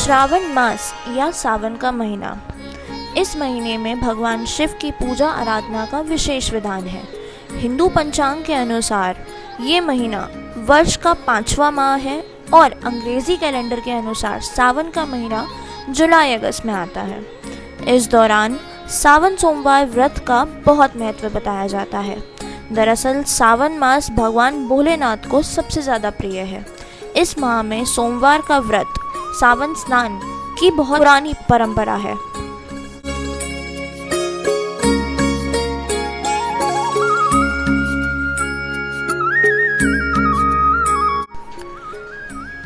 श्रावण मास या सावन का महीना। इस महीने में भगवान शिव की पूजा आराधना का विशेष विधान है। हिंदू पंचांग के अनुसार ये महीना वर्ष का 5वां माह है और अंग्रेजी कैलेंडर के अनुसार सावन का महीना जुलाई अगस्त में आता है। इस दौरान सावन सोमवार व्रत का बहुत महत्व बताया जाता है। दरअसल सावन मास भगवान भोलेनाथ को सबसे ज़्यादा प्रिय है। इस माह में सोमवार का व्रत सावन स्नान की बहुत पुरानी परंपरा है।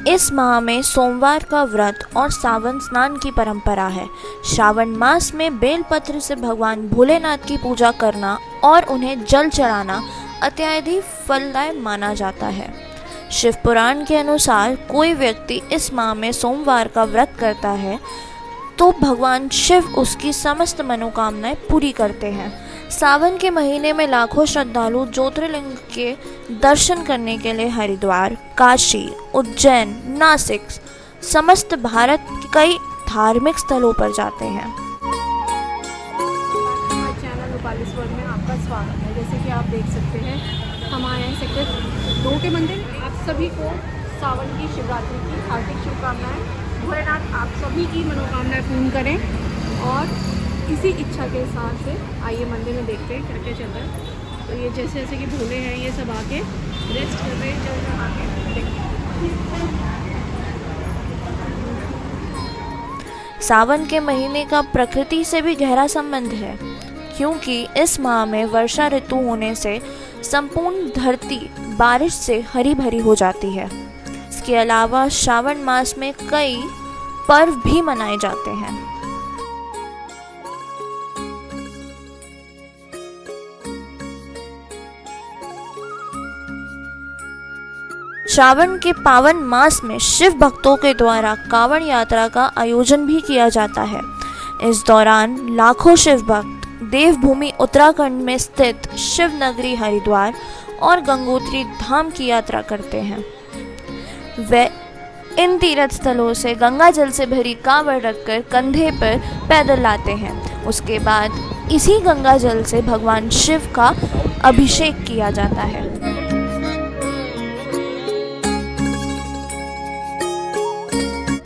इस माह में सोमवार का व्रत और सावन स्नान की परंपरा है। श्रावण मास में बेलपत्र से भगवान भोलेनाथ की पूजा करना और उन्हें जल चढ़ाना अत्यधिक फलदायक माना जाता है। शिव पुराण के अनुसार कोई व्यक्ति इस माह में सोमवार का व्रत करता है तो भगवान शिव उसकी समस्त मनोकामनाएं पूरी करते हैं। सावन के महीने में लाखों श्रद्धालु ज्योतिर्लिंग के दर्शन करने के लिए हरिद्वार, काशी, उज्जैन, नासिक, समस्त भारत के कई धार्मिक स्थलों पर जाते हैं। चैनल रूपाली स्वर्ग में आपका स्वागत है। जैसे कि आप देख सकते हैं हमारे यहाँ सेक्टर 2 के मंदिर। आप सभी को सावन की शिवरात्रि की हार्दिक शुभकामनाएं। भोलेनाथ आप सभी की मनोकामनाएं पूर्ण करें और इसी इच्छा के हिसाब से आइए मंदिर में देखते हैं क्या क्या चल रहा है। तो ये जैसे जैसे कि भोले हैं ये सब आके रेस्ट कर रहे हैं, जल चढ़ा के देखिए। सावन के महीने का प्रकृति से भी गहरा संबंध है, क्योंकि इस माह में वर्षा ऋतु होने से संपूर्ण धरती बारिश से हरी भरी हो जाती है। इसके अलावा श्रावण मास में कई पर्व भी मनाए जाते हैं। श्रावण के पावन मास में शिव भक्तों के द्वारा कांवड़ यात्रा का आयोजन भी किया जाता है। इस दौरान लाखों शिव भक्त देवभूमि उत्तराखंड में स्थित शिव नगरी हरिद्वार और गंगोत्री धाम की यात्रा करते हैं। वे इन तीर्थ स्थलों से गंगा जल से भरी कांवड़ रखकर कंधे पर पैदल लाते हैं। उसके बाद इसी गंगा जल से भगवान शिव का अभिषेक किया जाता है।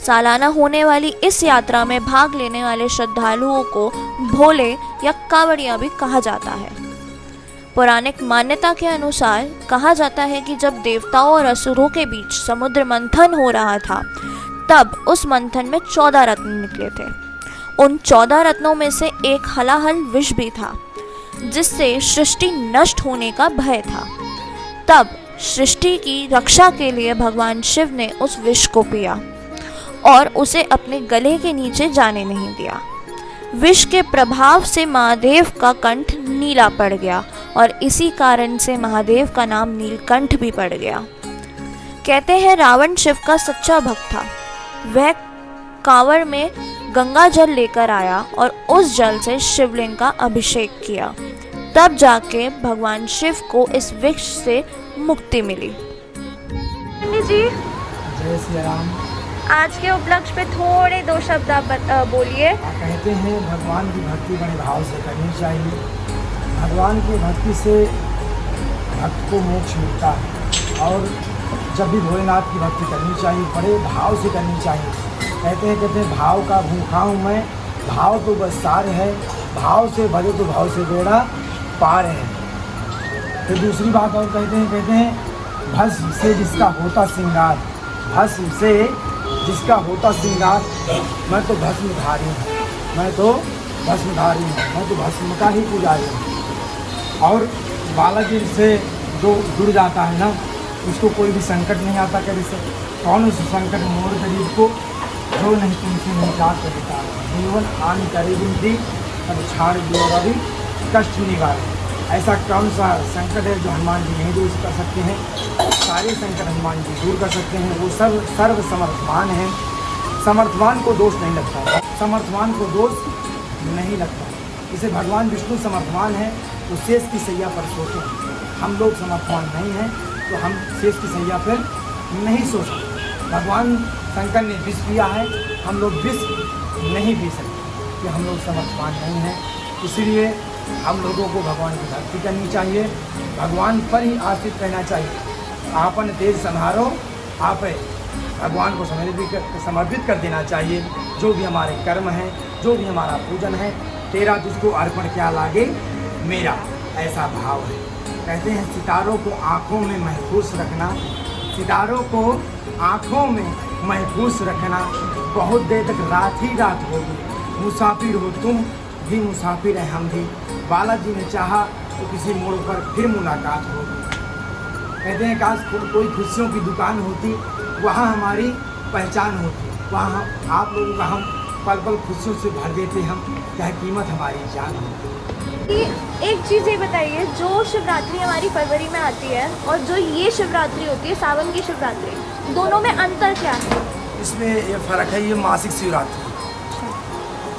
सालाना होने वाली इस यात्रा में भाग लेने वाले श्रद्धालुओं को भोले या कांवड़िया भी कहा जाता है। पौराणिक मान्यता के अनुसार कहा जाता है कि जब देवताओं और असुरों के बीच समुद्र मंथन हो रहा था, तब उस मंथन में 14 रत्न निकले थे। उन 14 रत्नों में से एक हलाहल विष भी था, जिससे सृष्टि नष्ट होने का भय था। तब सृष्टि की रक्षा के लिए भगवान शिव ने उस विष को पिया और उसे अपने गले के नीचे जाने नहीं दिया। विष के प्रभाव से महादेव का कंठ नीला पड़ गया और इसी कारण से महादेव का नाम नीलकंठ भी पड़ गया। कहते हैं रावण शिव का सच्चा भक्त था। वह कांवड़ में गंगा जल लेकर आया और उस जल से शिवलिंग का अभिषेक किया। तब जाके भगवान शिव को इस विष से मुक्ति मिली। जी जय श्री राम। आज के उपलक्ष्य पे थोड़े 2 शब्द आप बोलिए। कहते हैं भगवान की भक्ति बड़े भाव से करनी चाहिए। भगवान की भक्ति से भक्त को मोक्ष मिलता है और जब भी भोलेनाथ की भक्ति करनी चाहिए, बड़े भाव से करनी चाहिए। कहते हैं भाव का भूखा हूँ मैं, भाव तो बस सार है, भाव से भजो तो भाव से बेड़ा पार है। फिर दूसरी बात और कहते हैं भस्म से जिसका होता श्रृंगार, भस्म से जिसका होता श्रृंगार। मैं तो भस्मधारी हूँ, मैं तो भस्मधारी हूँ, मैं तो भस्म का ही पुजारी हूँ। और बालाजी से जो जुड़ जाता है ना, उसको कोई भी संकट नहीं आता। कभी से कौन उस संकट मोर गरीब को जो नहीं तुमसे नहीं जात करता है। जीवन हानि करे बिनती तब छाड़ दियो अभी कष्ट निवारे। ऐसा कौन सा संकट है जो हनुमान जी नहीं दूर कर सकते हैं? सारे संकट हनुमान जी दूर कर सकते हैं। वो सर्व समर्थवान हैं। समर्थवान को दोष नहीं लगता है, समर्थवान को दोष नहीं लगता है। इसे भगवान विष्णु समर्थवान है तो शेष की सैया पर सोते हैं। हम लोग समर्थवान नहीं हैं तो हम शेष की सैया पर नहीं सो सकते। भगवान शंकर ने विष पिया है, हम लोग विष नहीं पी सकते कि हम लोग समर्थवान नहीं हैं। इसलिए हम लोगों को भगवान की भक्ति करनी चाहिए, भगवान पर ही आश्रित रहना चाहिए। आपन तेज संहारो, आप भगवान को समर्पित कर देना चाहिए। जो भी हमारे कर्म हैं, जो भी हमारा पूजन है, तेरा तुझको अर्पण क्या लागे मेरा, ऐसा भाव है। कहते हैं सितारों को आँखों में महफूज रखना, सितारों को आँखों में महफूज रखना, बहुत देर तक रात ही रात होगी, मुसाफिर हो तुम भी मुसाफिर है हम भी, बालाजी ने चाहा तो किसी मोड़ पर फिर मुलाकात होगी। कहते हैं काश कोई खुशियों की दुकान होती, वहाँ हमारी पहचान होती, वहाँ आप लोगों का हम पल पल खुशियों से भर देते हम, चाहे कीमत हमारी जान हो। एक चीज़ ये बताइए, जो शिवरात्रि हमारी फरवरी में आती है और जो ये शिवरात्रि होती है सावन की शिवरात्रि, दोनों में अंतर क्या है? इसमें ये फ़र्क है, ये मासिक शिवरात्रि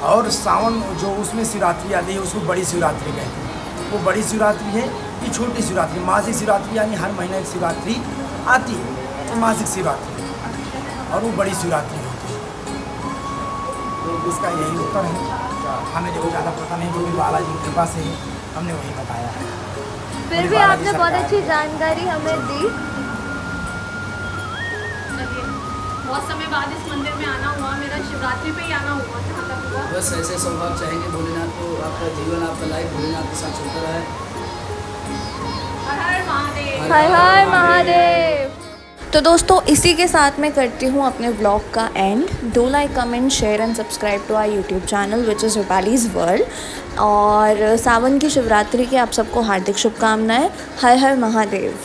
और सावन जो उसमें शिवरात्रि आती है उसको बड़ी शिवरात्रि कहते हैं। वो बड़ी शिवरात्रि है, ये छोटी शिवरात्रि। मासिक शिवरात्रि यानी हर महीने एक शिवरात्रि आती है, तो मासिक शिवरात्रि, और वो बड़ी शिवरात्रि होती है। तो इसका यही उत्तर है। हमें जो ज़्यादा पता नहीं, जो भी बालाजी की कृपा से हमने वही बताया है। फिर भी आपने बहुत अच्छी जानकारी हमें दी। बहुत समय बाद इस मंदिर में आना हुआ, मेरा शिवरात्रि पे ही आना हुआ जहाँ तक हुआ। बस ऐसे सौभाग्य चाहेंगे भोलेनाथ को, आपका जीवन, आपका लाइफ भोलेनाथ के साथ चलता रहे। हर हर महादेव, हर हर महादेव। तो दोस्तों इसी के साथ मैं करती हूँ अपने व्लॉग का end. Do like, comment, share and subscribe to our YouTube channel which is Rupali's world. और सावन की शिवरात्रि की आप सबको हार्दिक शुभकामनाएं। हर हर महादेव।